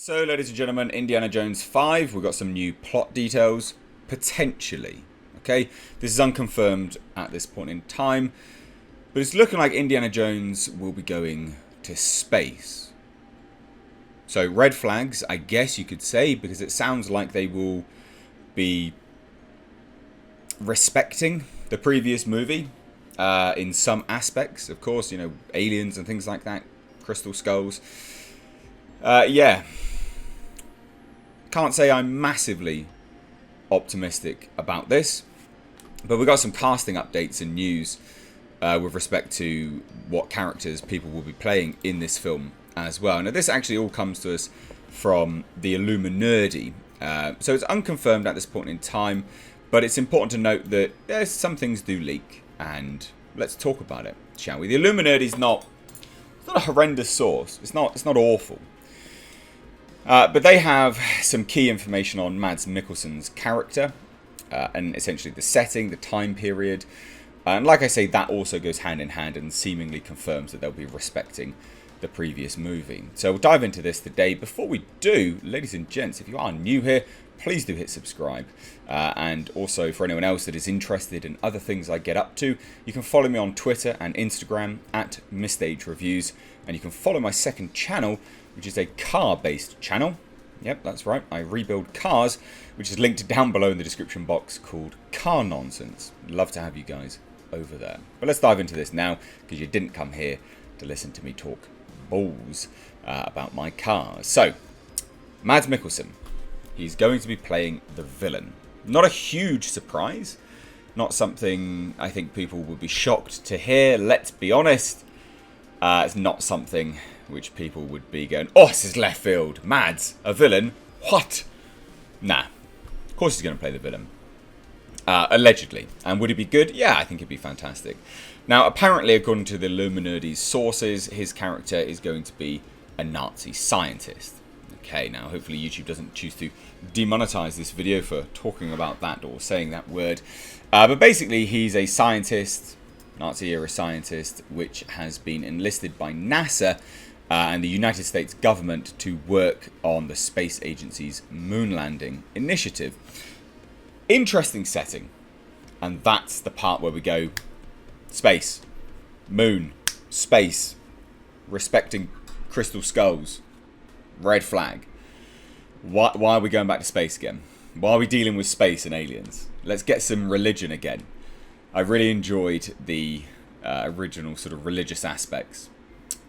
So, ladies and gentlemen, Indiana Jones 5, we've got some new plot details, potentially. Okay, this is unconfirmed at this point in time, but it's looking like Indiana Jones will be going to space. So, red flags, I guess you could say, because it sounds like they will be respecting the previous movie in some aspects. Of course, aliens and things like that, crystal skulls. Yeah. Can't say I'm massively optimistic about this, but we've got some casting updates and news with respect to what characters people will be playing in this film as well. Now, this actually all comes to us from the Illuminerdi, so it's unconfirmed at this point in time, but it's important to note that there's some things do leak, and let's talk about it, shall we? The Illuminerdi is not a horrendous source. It's not awful. But they have some key information on Mads Mikkelsen's character and essentially the setting, the time period. And like I say, that also goes hand in hand and seemingly confirms that they'll be respecting the previous movie. So we'll dive into this today. Before we do, ladies and gents, if you are new here, please do hit subscribe. And also for anyone else that is interested in other things I get up to, you can follow me on Twitter and Instagram at Misstage Reviews. And you can follow my second channel, which is a car-based channel. Yep, that's right. I rebuild cars, which is linked down below in the description box, called Car Nonsense. Love to have you guys over there. But let's dive into this now, because you didn't come here to listen to me talk balls about my cars. So, Mads Mikkelsen. He's going to be playing the villain. Not a huge surprise. Not something I think people would be shocked to hear. Let's be honest. It's not something which people would be going, oh, this is left field. Mads, a villain? What? Nah. Of course he's going to play the villain. Allegedly. And would it be good? Yeah, I think it'd be fantastic. Now, apparently, according to the Illuminati's sources, his character is going to be a Nazi scientist. Okay, now hopefully YouTube doesn't choose to demonetize this video for talking about that or saying that word. But basically, he's a scientist, Nazi-era scientist, which has been enlisted by NASA and the United States government to work on the space agency's moon landing initiative. Interesting setting. And that's the part where we go, space, moon, space, respecting crystal skulls, red flag. Why are we going back to space again? Why are we dealing with space and aliens? Let's get some religion again. I really enjoyed the original sort of religious aspects.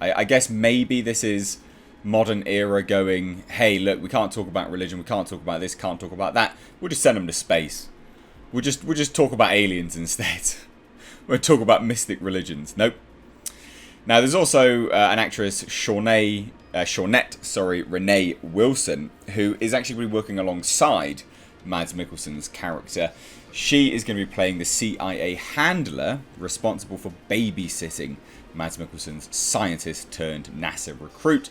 I guess maybe this is modern era going, hey, look, we can't talk about religion, we can't talk about this, can't talk about that. We'll just send them to space. We'll just talk about aliens instead. We'll talk about mystic religions. Nope. Now, there's also an actress, Shawnette Renee Wilson, who is actually working alongside Mads Mikkelsen's character. She is going to be playing the CIA handler responsible for babysitting Mads Mikkelsen's scientist turned NASA recruit.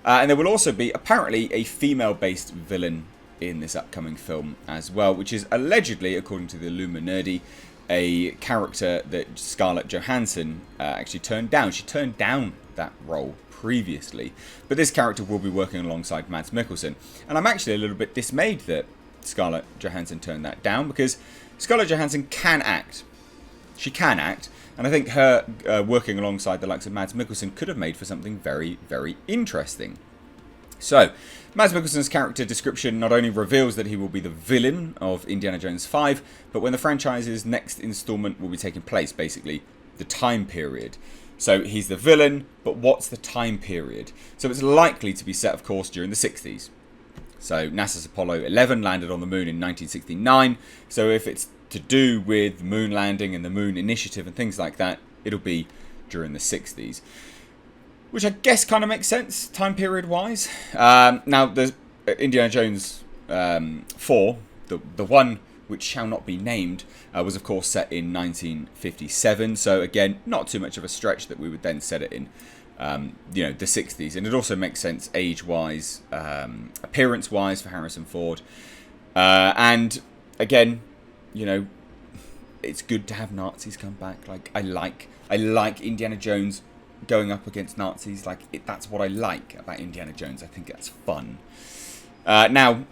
And there will also be apparently a female-based villain in this upcoming film as well, which is allegedly, according to the Illuminerdi, a character that Scarlett Johansson actually turned down. She turned down that role previously, but this character will be working alongside Mads Mikkelsen. And I'm actually a little bit dismayed that Scarlett Johansson turned that down, because Scarlett Johansson can act. She can act, and I think her working alongside the likes of Mads Mikkelsen could have made for something very, very interesting. So, Mads Mikkelsen's character description not only reveals that he will be the villain of Indiana Jones 5, but when the franchise's next installment will be taking place, basically, the time period. So, he's the villain, but what's the time period? So, it's likely to be set, of course, during the 60s. So, NASA's Apollo 11 landed on the moon in 1969, so if it's to do with moon landing and the moon initiative and things like that, it'll be during the 60s. Which I guess kind of makes sense, time period wise. Now, there's Indiana Jones 4, the one which shall not be named, was of course set in 1957. So again, not too much of a stretch that we would then set it in, the 60s. And it also makes sense age-wise, appearance-wise for Harrison Ford. And again, it's good to have Nazis come back. Like I like Indiana Jones going up against Nazis. Like, that's what I like about Indiana Jones. I think that's fun. Now,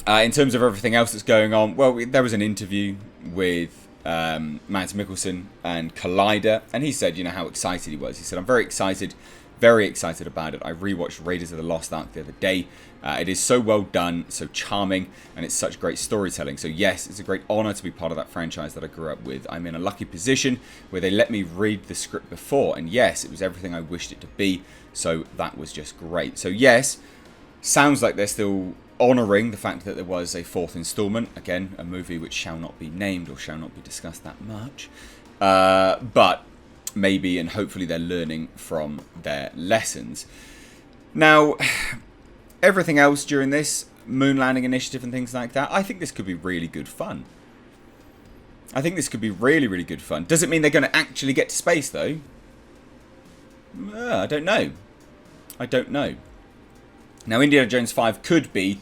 in terms of everything else that's going on, well, there was an interview with Mads Mikkelsen and Collider, and he said, you know, how excited he was. He said, I'm very excited about it. I rewatched Raiders of the Lost Ark the other day. It is so well done, so charming, and it's such great storytelling. So yes, it's a great honor to be part of that franchise that I grew up with. I'm in a lucky position where they let me read the script before, and yes, it was everything I wished it to be, so that was just great. So yes, sounds like they're still honouring the fact that there was a 4th installment. Again, a movie which shall not be named or shall not be discussed that much. But maybe and hopefully they're learning from their lessons. Now, everything else during this moon landing initiative and things like that, I think this could be really good fun. I think this could be really, really good fun. Does it mean they're going to actually get to space, though? I don't know. I don't know. Now, Indiana Jones 5 could be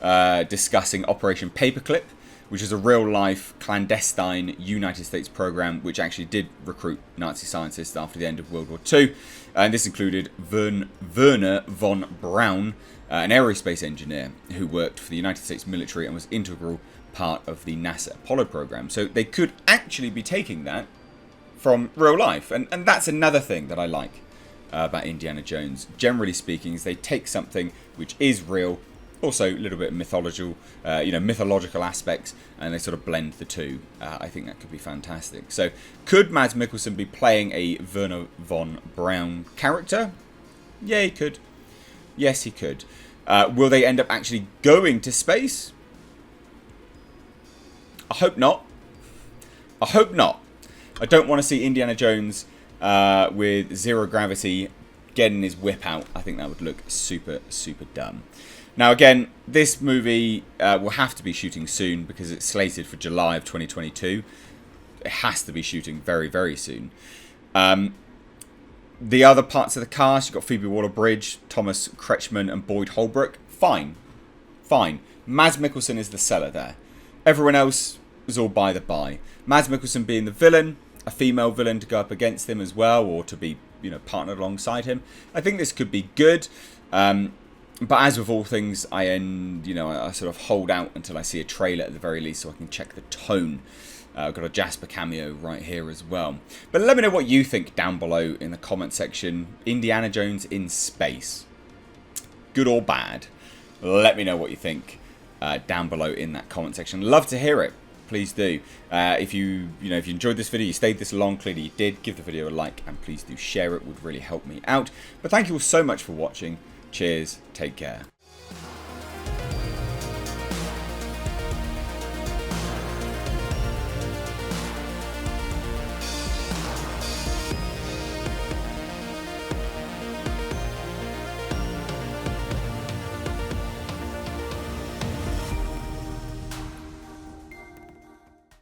discussing Operation Paperclip, which is a real-life clandestine United States program which actually did recruit Nazi scientists after the end of World War II. And this included Werner von Braun, an aerospace engineer who worked for the United States military and was integral part of the NASA Apollo program. So they could actually be taking that from real life. And that's another thing that I like about Indiana Jones. Generally speaking, is they take something which is real, also a little bit of mythological aspects, and they sort of blend the two. I think that could be fantastic. So, could Mads Mikkelsen be playing a Werner von Braun character? Yeah, he could. Yes, he could. Will they end up actually going to space? I hope not. I hope not. I don't want to see Indiana Jones with zero gravity getting his whip out. I think that would look super, super dumb. Now, again, this movie will have to be shooting soon because it's slated for July of 2022. It has to be shooting very, very soon. The other parts of the cast, you've got Phoebe Waller-Bridge, Thomas Kretschmann, and Boyd Holbrook. Fine. Fine. Mads Mikkelsen is the seller there. Everyone else is all by the by. Mads Mikkelsen being the villain, a female villain to go up against him as well, or to be, partnered alongside him. I think this could be good. But as with all things, I sort of hold out until I see a trailer at the very least so I can check the tone. I've got a Jasper cameo right here as well. But let me know what you think down below in the comment section. Indiana Jones in space. Good or bad? Let me know what you think down below in that comment section. Love to hear it. Please do. If you enjoyed this video, you stayed this long, clearly you did, give the video a like and please do share it. Would really help me out. But thank you all so much for watching. Cheers. Take care.